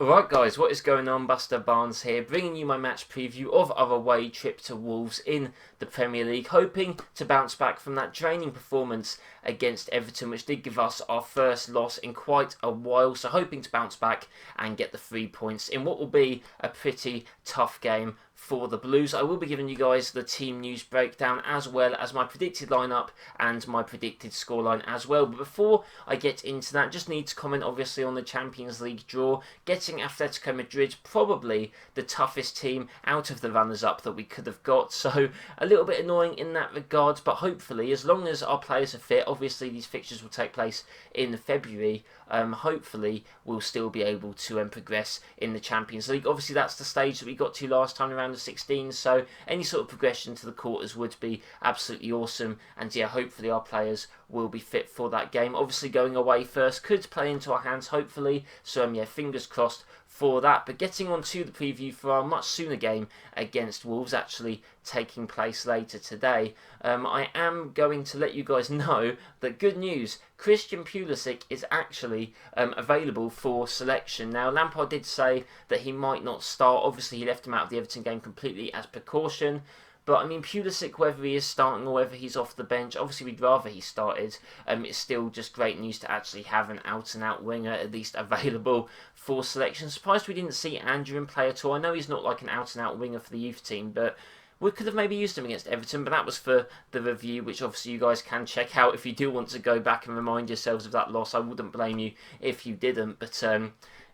Alright guys, what is going on? BusterBarnes here, bringing you my match preview of our away trip to Wolves in the Premier League, hoping to bounce back from that draining performance against Everton, which did give us our first loss in quite a while, so hoping to bounce back and get the 3 points in what will be a pretty tough game for the Blues. I will be giving you guys the team news breakdown as well as my predicted lineup and my predicted scoreline as well. But before I get into that, just need to comment obviously on the Champions League draw. Getting Atletico Madrid, probably the toughest team out of the runners-up that we could have got. So a little bit annoying in that regard, but hopefully as long as our players are fit, obviously these fixtures will take place in February, hopefully we'll still be able to progress in the Champions League. Obviously that's the stage that we got to last time around, the 16, so any sort of progression to the quarters would be absolutely awesome, and yeah, hopefully our players will be fit for that game. Obviously going away first could play into our hands hopefully, so yeah, fingers crossed for that. But getting on to the preview for our much sooner game against Wolves, actually taking place later today, I am going to let you guys know that good news, Christian Pulisic is actually available for selection. Now Lampard did say that he might not start, obviously he left him out of the Everton game completely as precaution. But I mean, Pulisic, whether he is starting or whether he's off the bench, obviously we'd rather he started. It's still just great news to actually have an out-and-out winger at least available for selection. Surprised we didn't see Andrew in play at all. I know he's not like an out-and-out winger for the youth team, but we could have maybe used him against Everton, but that was for the review, which obviously you guys can check out if you do want to go back and remind yourselves of that loss. I wouldn't blame you if you didn't, but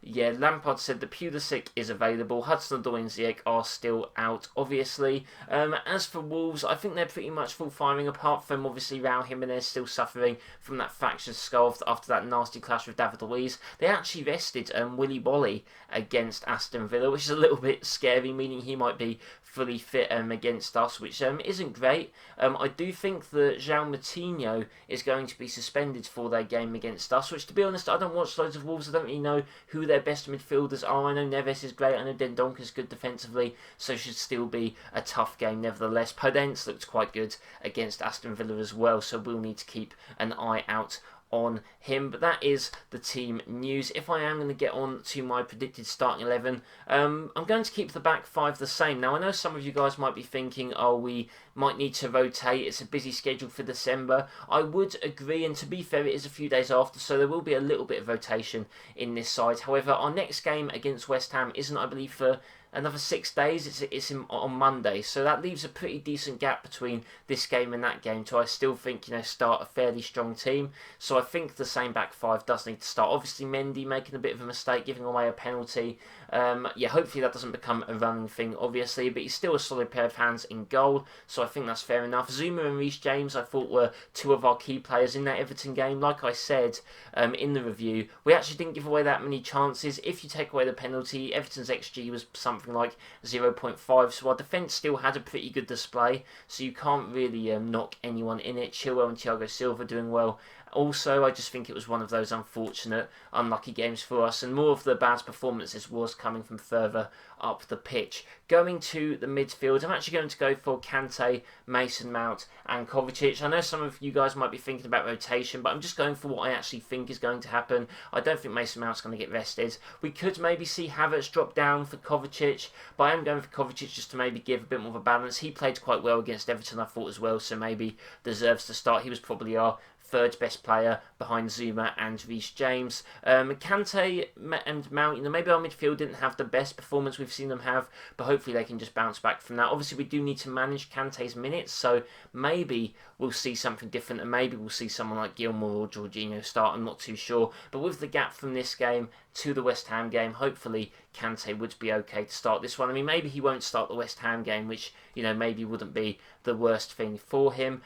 yeah, Lampard said that Pulisic is available. Hudson-Odoi and Ziyech are still out, obviously. As for Wolves, I think they're pretty much full firing, apart from obviously Raul Jimenez still suffering from that fractured skull after that nasty clash with David Luiz. They actually rested Willy Bolly against Aston Villa, which is a little bit scary, meaning he might be fully fit against us, which isn't great. I do think that João Moutinho is going to be suspended for their game against us, which to be honest, I don't watch loads of Wolves. I don't really know who their best midfielders are. I know Neves is great, I know Dendonk is good defensively, so should still be a tough game nevertheless. Podence looked quite good against Aston Villa as well, so we'll need to keep an eye out on him. But that is the team news. If I am going to get on to my predicted starting 11, I'm going to keep the back five the same. Now I know some of you guys might be thinking, oh, we might need to rotate, it's a busy schedule for December. I would agree, and to be fair, it is a few days after, so there will be a little bit of rotation in this side. However, our next game against West Ham isn't, I believe, for another 6 days. It's on Monday, so that leaves a pretty decent gap between this game and that game. So I still think, start a fairly strong team. So I think the same back five does need to start. Obviously, Mendy making a bit of a mistake, giving away a penalty. Yeah, hopefully that doesn't become a running thing, obviously, but he's still a solid pair of hands in goal, so I think that's fair enough. Zuma and Reece James, I thought, were two of our key players in that Everton game. Like I said in the review, we actually didn't give away that many chances. If you take away the penalty, Everton's XG was something like 0.5, so our defence still had a pretty good display, so you can't really knock anyone in it. Chilwell and Thiago Silva doing well. Also, I just think it was one of those unfortunate, unlucky games for us, and more of the bad performances was coming from further up the pitch. Going to the midfield, I'm actually going to go for Kante, Mason Mount and Kovacic. I know some of you guys might be thinking about rotation, but I'm just going for what I actually think is going to happen. I don't think Mason Mount's going to get rested. We could maybe see Havertz drop down for Kovacic, but I am going for Kovacic just to maybe give a bit more of a balance. He played quite well against Everton, I thought, as well, so maybe deserves to start. He was probably our third best player behind Zuma and Reece James. Kante and Mount, maybe our midfield didn't have the best performance we've seen them have, but hopefully they can just bounce back from that. Obviously, we do need to manage Kante's minutes, so maybe we'll see something different, and maybe we'll see someone like Gilmour or Jorginho start. I'm not too sure, but with the gap from this game to the West Ham game, hopefully Kante would be okay to start this one. I mean, maybe he won't start the West Ham game, which, maybe wouldn't be the worst thing for him.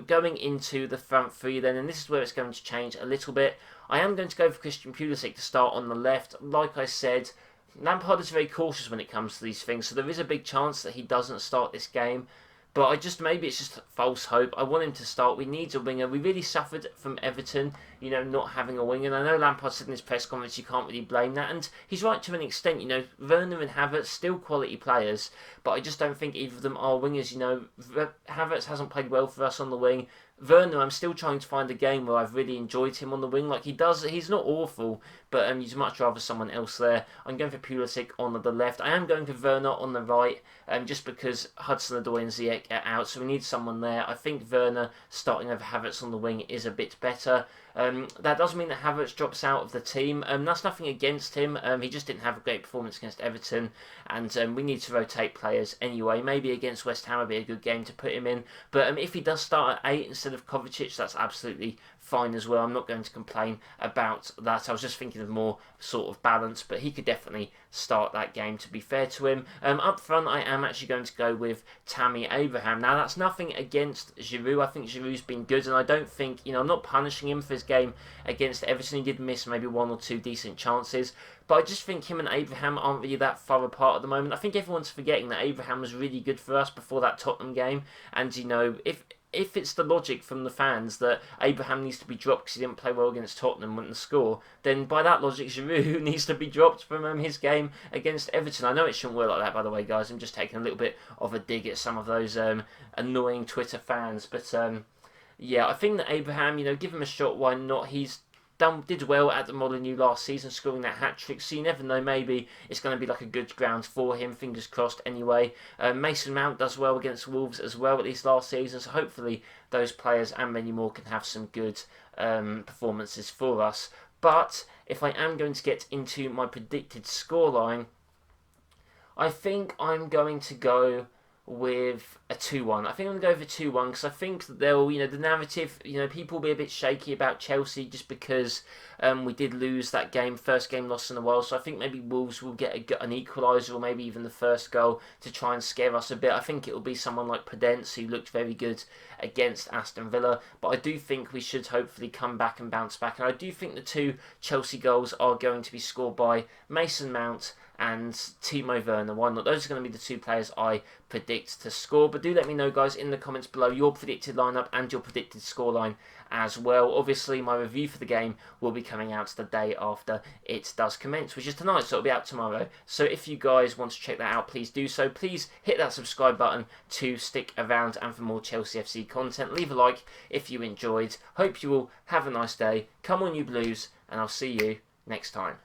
Going into the front three then, and this is where it's going to change a little bit. I am going to go for Christian Pulisic to start on the left. Like I said, Lampard is very cautious when it comes to these things, so there is a big chance that he doesn't start this game. But maybe it's just false hope. I want him to start. We need a winger. We really suffered from Everton, not having a winger. And I know Lampard said in his press conference you can't really blame that. And he's right to an extent. Werner and Havertz, still quality players. But I just don't think either of them are wingers. Havertz hasn't played well for us on the wing. Werner, I'm still trying to find a game where I've really enjoyed him on the wing. Like, he's not awful, but you'd much rather someone else there. I'm going for Pulisic on the left. I am going for Werner on the right, just because Hudson-Odoi and Ziyech are out, so we need someone there. I think Werner starting over Havertz on the wing is a bit better. That doesn't mean that Havertz drops out of the team. That's nothing against him. He just didn't have a great performance against Everton, and we need to rotate players anyway. Maybe against West Ham would be a good game to put him in. But if he does start at 8 instead of Kovacic, that's absolutely fine as well. I'm not going to complain about that. I was just thinking of more sort of balance, but he could definitely start that game, to be fair to him. Up front, I am actually going to go with Tammy Abraham. Now, that's nothing against Giroud. I think Giroud's been good, and I don't think, I'm not punishing him for his game against Everton. He did miss maybe 1 or 2 decent chances, but I just think him and Abraham aren't really that far apart at the moment. I think everyone's forgetting that Abraham was really good for us before that Tottenham game, and, if it's the logic from the fans that Abraham needs to be dropped because he didn't play well against Tottenham, wouldn't score, then by that logic, Giroud needs to be dropped from his game against Everton. I know it shouldn't work like that, by the way, guys. I'm just taking a little bit of a dig at some of those annoying Twitter fans. But, yeah, I think that Abraham, give him a shot, why not? He's did well at the Molineux last season, scoring that hat-trick, so you never know, maybe it's going to be like a good ground for him, fingers crossed anyway. Mason Mount does well against Wolves as well, at least last season, so hopefully those players and many more can have some good performances for us. But if I am going to get into my predicted scoreline, I think I'm going to go with a 2-1. I think I'm going to go for 2-1 because I think that they'll, the narrative, people will be a bit shaky about Chelsea just because we did lose that game, first game lost in a while. So I think maybe Wolves will get an equaliser or maybe even the first goal to try and scare us a bit. I think it will be someone like Prudence who looked very good against Aston Villa. But I do think we should hopefully come back and bounce back. And I do think the 2 Chelsea goals are going to be scored by Mason Mount and Timo Werner. Why not? Those are going to be the 2 players I predict to score. But do let me know, guys, in the comments below your predicted lineup and your predicted scoreline as well. Obviously, my review for the game will be coming out the day after it does commence, which is tonight, so it'll be out tomorrow. So if you guys want to check that out, please do so. Please hit that subscribe button to stick around and for more Chelsea FC content. Leave a like if you enjoyed. Hope you all have a nice day. Come on, you Blues, and I'll see you next time.